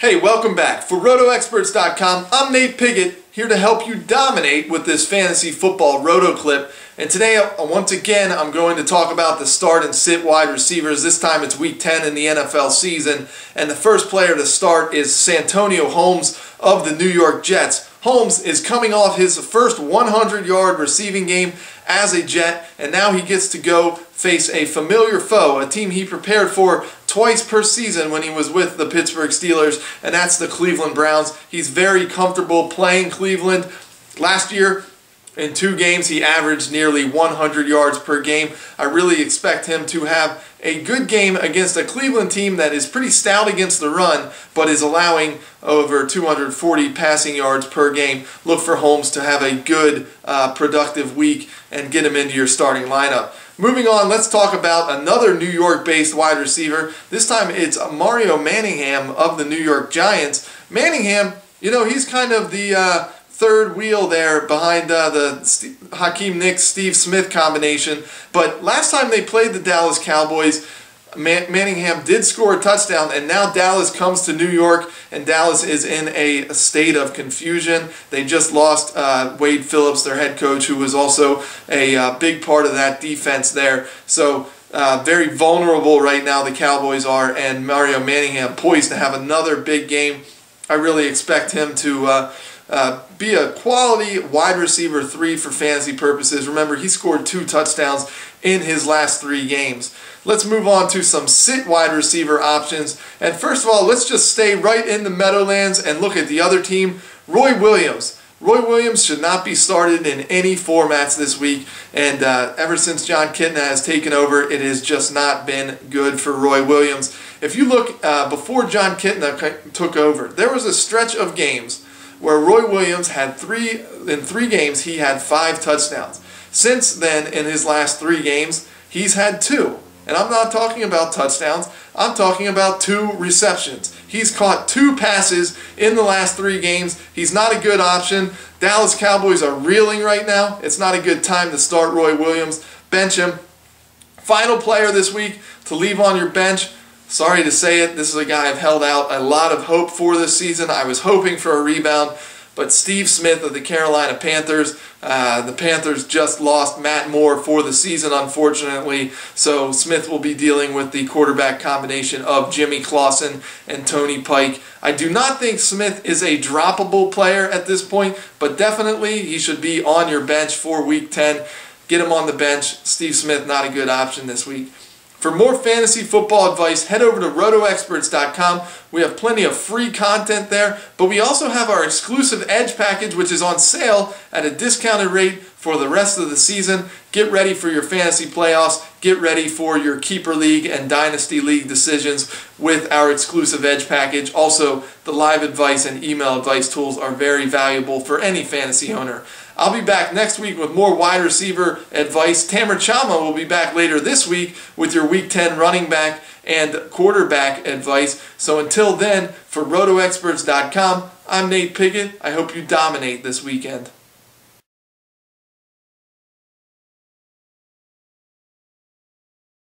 Hey, welcome back. For RotoExperts.com, I'm Nate Pigott, here to help you dominate with this fantasy football roto clip. And today, once again, I'm going to talk about the start and sit wide receivers. This time it's week 10 in the NFL season. And the first player to start is Santonio Holmes of the New York Jets. Holmes is coming off his first 100-yard receiving game as a Jet, and now he gets to go face a familiar foe, a team he prepared for twice per season when he was with the Pittsburgh Steelers, and that's the Cleveland Browns. He's very comfortable playing Cleveland. Last year, in 2 games, he averaged nearly 100 yards per game. I really expect him to have a good game against a Cleveland team that is pretty stout against the run, but is allowing over 240 passing yards per game. Look for Holmes to have a good, productive week and get him into your starting lineup. Moving on, let's talk about another New York-based wide receiver. This time it's Mario Manningham of the New York Giants. Manningham, you know, he's kind of the third wheel there behind the Hakeem Nicks, Steve Smith combination. But last time they played the Dallas Cowboys, Manningham did score a touchdown, and now Dallas comes to New York, and Dallas is in a state of confusion. They just lost Wade Phillips, their head coach, who was also a big part of that defense there. So very vulnerable right now, the Cowboys are, and Mario Manningham poised to have another big game. I really expect him to be a quality wide receiver 3 for fantasy purposes. Remember, he scored 2 touchdowns in his last 3 games. Let's move on to some sit wide receiver options. And first of all, let's just stay right in the Meadowlands and look at the other team, Roy Williams. Roy Williams should not be started in any formats this week, and ever since Jon Kitna has taken over, it has just not been good for Roy Williams. If you look before Jon Kitna took over, there was a stretch of games where Roy Williams had in 3 games, he had 5 touchdowns. Since then, in his last 3 games, he's had 2. And I'm not talking about touchdowns, I'm talking about 2 receptions. He's caught 2 passes in the last 3 games. He's not a good option. Dallas Cowboys are reeling right now. It's not a good time to start Roy Williams. Bench him. Final player this week to leave on your bench. Sorry to say it, this is a guy I've held out a lot of hope for this season. I was hoping for a rebound, but Steve Smith of the Carolina Panthers, the Panthers just lost Matt Moore for the season, unfortunately, so Smith will be dealing with the quarterback combination of Jimmy Clausen and Tony Pike. I do not think Smith is a droppable player at this point, but definitely he should be on your bench for Week 10. Get him on the bench. Steve Smith, not a good option this week. For more fantasy football advice, head over to RotoExperts.com. We have plenty of free content there, but we also have our exclusive Edge package, which is on sale at a discounted rate for the rest of the season. Get ready for your fantasy playoffs. Get ready for your Keeper League and Dynasty League decisions with our exclusive Edge package. Also, the live advice and email advice tools are very valuable for any fantasy owner. I'll be back next week with more wide receiver advice. Tamer Chama will be back later this week with your Week 10 running back and quarterback advice. So until then, for RotoExperts.com, I'm Nate Pigott. I hope you dominate this weekend.